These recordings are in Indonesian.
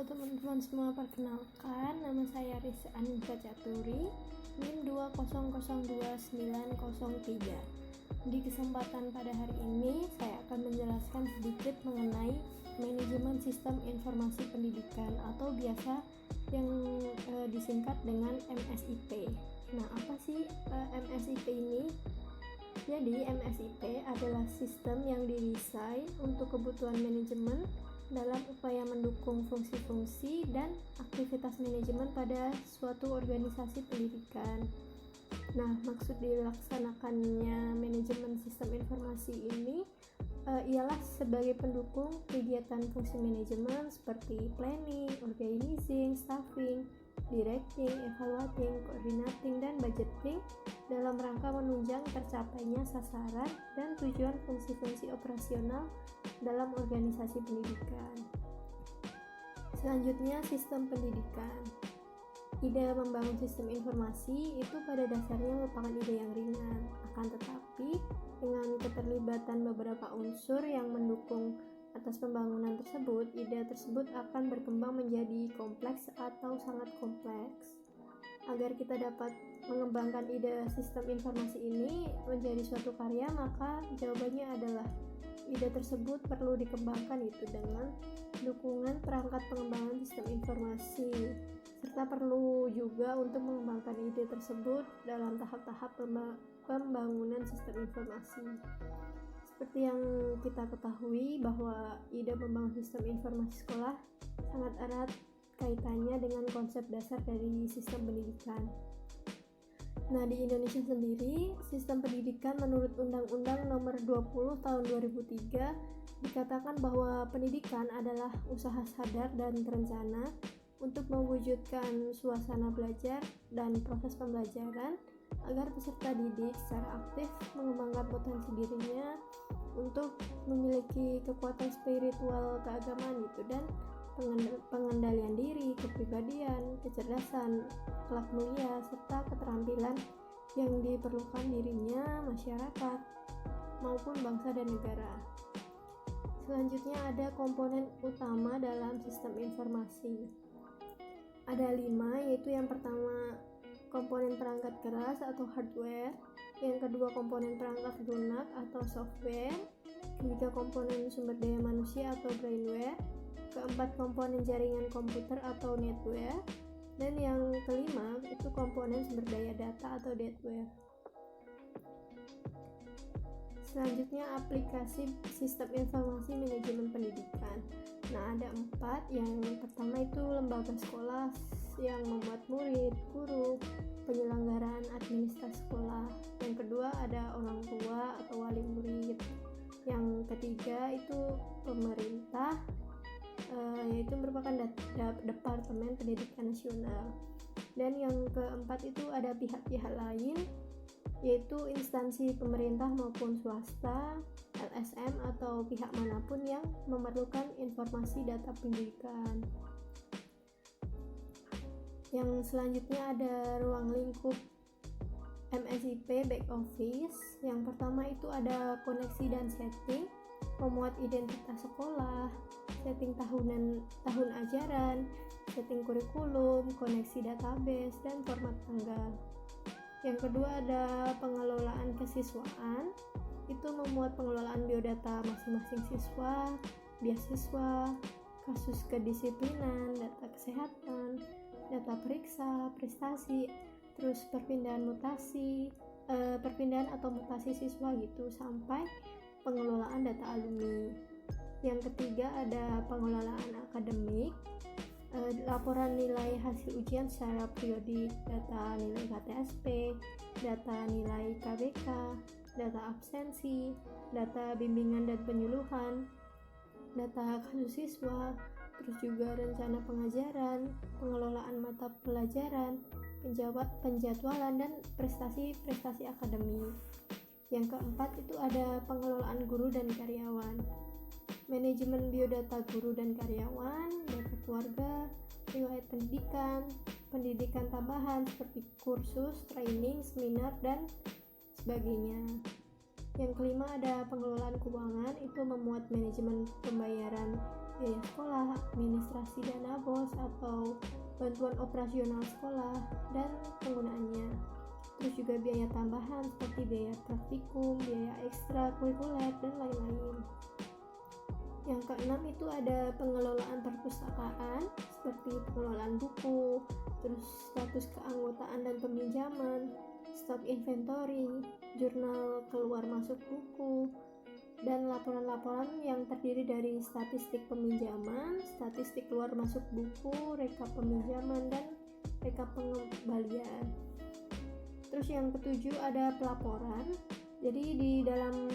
Halo teman-teman semua, perkenalkan nama saya Risa Anita Caturi, NIM 2002903. Di kesempatan pada hari ini saya akan menjelaskan sedikit mengenai manajemen sistem informasi pendidikan atau biasa yang disingkat dengan MSIP. Nah, apa sih MSIP ini? Jadi MSIP adalah sistem yang didesain untuk kebutuhan manajemen dalam upaya mendukung fungsi-fungsi dan aktivitas manajemen pada suatu organisasi pendidikan. Nah, maksud dilaksanakannya manajemen sistem informasi ini ialah sebagai pendukung kegiatan fungsi manajemen seperti planning, organizing, staffing, directing, evaluating, coordinating, dan budgeting dalam rangka menunjang tercapainya sasaran dan tujuan fungsi-fungsi operasional dalam organisasi pendidikan. Selanjutnya, sistem pendidikan. Ide membangun sistem informasi itu pada dasarnya merupakan ide yang ringan, akan tetapi dengan keterlibatan beberapa unsur yang mendukung atas pembangunan tersebut, ide tersebut akan berkembang menjadi kompleks atau sangat kompleks. Agar kita dapat mengembangkan ide sistem informasi ini menjadi suatu karya, maka jawabannya adalah ide tersebut perlu dikembangkan itu dengan dukungan perangkat pengembangan sistem informasi, serta perlu juga untuk mengembangkan ide tersebut dalam tahap-tahap pembangunan sistem informasi. Seperti yang kita ketahui bahwa ide membangun sistem informasi sekolah sangat erat kaitannya dengan konsep dasar dari sistem pendidikan. Nah, di Indonesia sendiri, sistem pendidikan menurut Undang-Undang Nomor 20 Tahun 2003 dikatakan bahwa pendidikan adalah usaha sadar dan terencana untuk mewujudkan suasana belajar dan proses pembelajaran agar peserta didik secara aktif mengembangkan potensi dirinya untuk memiliki kekuatan spiritual keagamaan itu dan pengendalian diri, kepribadian, kecerdasan, akhlak mulia, serta keterampilan yang diperlukan dirinya, masyarakat, maupun bangsa dan negara. Selanjutnya ada komponen utama dalam sistem informasi. Ada 5, yaitu yang pertama komponen perangkat keras atau hardware, yang kedua komponen perangkat lunak atau software, ketiga komponen sumber daya manusia atau brainware, keempat komponen jaringan komputer atau netware, dan yang kelima itu komponen sumber daya data atau dataware. Selanjutnya aplikasi sistem informasi manajemen pendidikan. Nah, ada 4. Yang pertama itu lembaga sekolah yang memuat murid, guru, penyelenggaraan administrasi sekolah. Yang kedua ada orang tua atau wali murid. Yang ketiga itu pemerintah, yaitu merupakan Departemen Pendidikan Nasional. Dan yang keempat itu ada pihak-pihak lain, yaitu instansi pemerintah maupun swasta, LSM atau pihak manapun yang memerlukan informasi data pendidikan. Yang selanjutnya ada ruang lingkup MSIP back office. Yang pertama itu ada koneksi dan setting, memuat identitas sekolah, setting tahun ajaran, setting kurikulum, koneksi database, dan format tanggal. Yang kedua ada pengelolaan kesiswaan, itu memuat pengelolaan biodata masing-masing siswa, beasiswa, kasus kedisiplinan, data kesehatan, data periksa, prestasi, terus perpindahan atau mutasi siswa gitu, sampai pengelolaan data alumni. Yang ketiga ada pengelolaan akademik, laporan nilai hasil ujian secara periodik, data nilai KTSP, data nilai KBK, data absensi, data bimbingan dan penyuluhan, data kasus siswa, terus juga rencana pengajaran, pengelolaan mata pelajaran, penjadwalan, dan prestasi-prestasi akademik. Yang keempat itu ada pengelolaan guru dan karyawan, manajemen biodata guru dan karyawan, data keluarga, riwayat pendidikan tambahan seperti kursus, training, seminar, dan sebagainya. Yang kelima ada pengelolaan keuangan, itu memuat manajemen pembayaran biaya sekolah, administrasi dana BOS atau bantuan operasional sekolah dan penggunaannya. Terus juga biaya tambahan seperti biaya praktikum, biaya ekstrakurikuler dan lain-lain. Yang keenam itu ada pengelolaan perpustakaan seperti pengelolaan buku, terus status keanggotaan dan peminjaman, stok inventory, jurnal keluar masuk buku, dan laporan-laporan yang terdiri dari statistik peminjaman, statistik keluar masuk buku, rekap peminjaman, dan rekap pengembalian. Terus yang ketujuh ada pelaporan. Jadi di dalam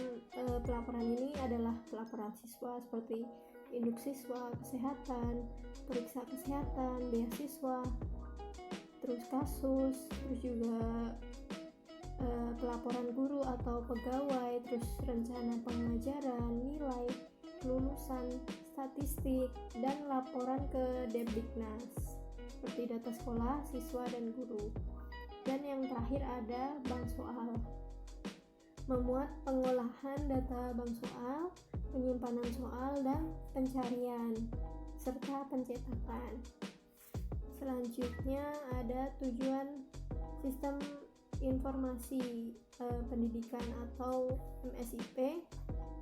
pelaporan ini adalah pelaporan siswa seperti induk siswa, kesehatan, periksa kesehatan, beasiswa, terus kasus, terus juga pelaporan guru atau pegawai, terus rencana pengajaran, nilai, kelulusan, statistik, dan laporan ke Depdiknas seperti data sekolah, siswa, dan guru. Dan yang terakhir ada bank soal, memuat pengolahan data bank soal, penyimpanan soal, dan pencarian, serta pencetakan. Selanjutnya ada tujuan sistem informasi pendidikan atau MSIP.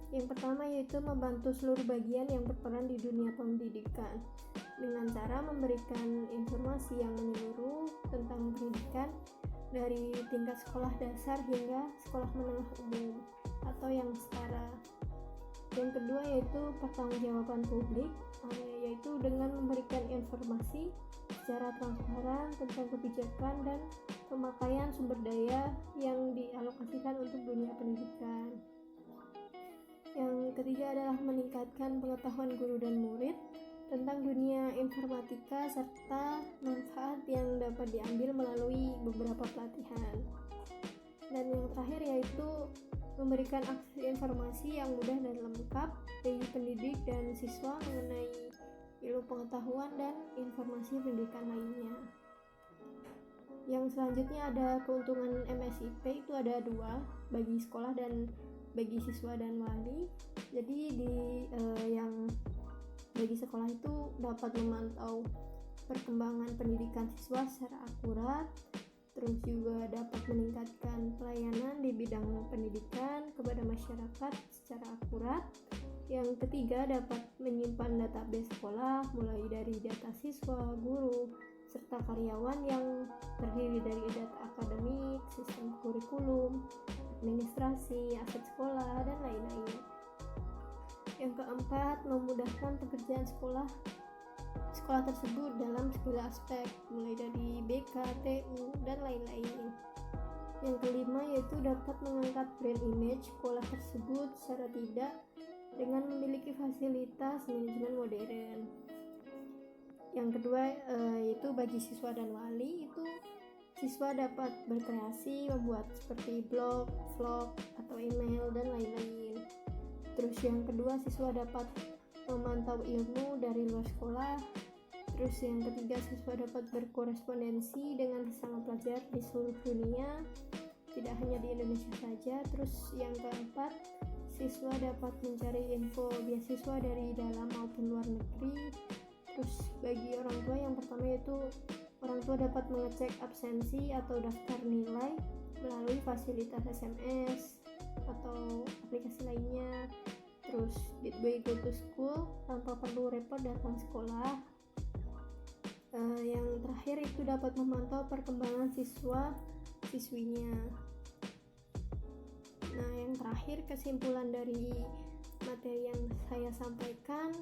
Yang pertama yaitu membantu seluruh bagian yang berperan di dunia pendidikan dengan cara memberikan informasi yang menyeluruh tentang pendidikan dari tingkat sekolah dasar hingga sekolah menengah umum atau yang setara. Yang kedua yaitu pertanggungjawaban publik, yaitu dengan memberikan informasi secara transparan tentang kebijakan dan pemakaian sumber daya yang dialokasikan untuk dunia pendidikan. Yang ketiga adalah meningkatkan pengetahuan guru dan murid tentang dunia informatika serta manfaat yang dapat diambil melalui beberapa pelatihan. Dan yang terakhir yaitu memberikan akses informasi yang mudah dan lengkap bagi pendidik dan siswa mengenai ilmu pengetahuan dan informasi pendidikan lainnya. Yang selanjutnya ada keuntungan MSIP, itu ada dua, bagi sekolah dan bagi siswa dan wali. Jadi yang bagi sekolah itu dapat memantau perkembangan pendidikan siswa secara akurat, terus juga dapat meningkatkan pelayanan di bidang pendidikan kepada masyarakat secara akurat. Yang ketiga dapat menyimpan database sekolah mulai dari data siswa, guru, serta karyawan yang terdiri dari data akademik, sistem kurikulum, administrasi, aset sekolah, dan lain-lain. Yang keempat, memudahkan pekerjaan sekolah tersebut dalam segala aspek, mulai dari BK, TU, dan lain-lain. Yang kelima yaitu dapat mengangkat brand image sekolah tersebut secara tidak dengan memiliki fasilitas manajemen modern. Yang kedua yaitu bagi siswa dan wali, itu siswa dapat berkreasi, membuat seperti blog, vlog, atau email, dan lain-lain. Terus yang kedua, siswa dapat memantau ilmu dari luar sekolah. Terus yang ketiga, siswa dapat berkorespondensi dengan sesama pelajar di seluruh dunia, tidak hanya di Indonesia saja. Terus yang keempat, siswa dapat mencari info beasiswa dari dalam maupun luar negeri. Terus bagi orang tua, yang pertama yaitu orang tua dapat mengecek absensi atau daftar nilai melalui fasilitas SMS atau aplikasi lainnya. Terus Ditboy Go to School tanpa perlu repot datang sekolah. Yang terakhir itu dapat memantau perkembangan siswinya. Nah, yang terakhir kesimpulan dari materi yang saya sampaikan,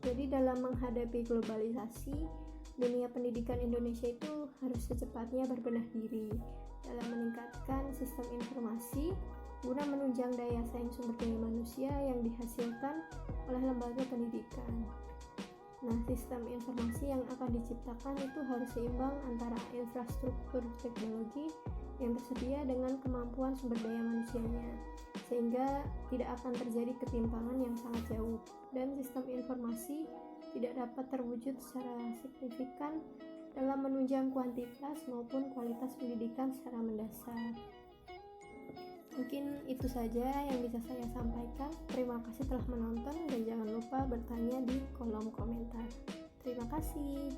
jadi dalam menghadapi globalisasi, dunia pendidikan Indonesia itu harus secepatnya berbenah diri dalam meningkatkan sistem informasi guna menunjang daya saing sumber daya manusia yang dihasilkan oleh lembaga pendidikan. Nah, sistem informasi yang akan diciptakan itu harus seimbang antara infrastruktur teknologi yang tersedia dengan kemampuan sumber daya manusianya, sehingga tidak akan terjadi ketimpangan yang sangat jauh, dan sistem informasi tidak dapat terwujud secara signifikan dalam menunjang kuantitas maupun kualitas pendidikan secara mendasar. Mungkin itu saja yang bisa saya sampaikan. Terima kasih telah menonton dan jangan lupa bertanya di kolom komentar. Terima kasih.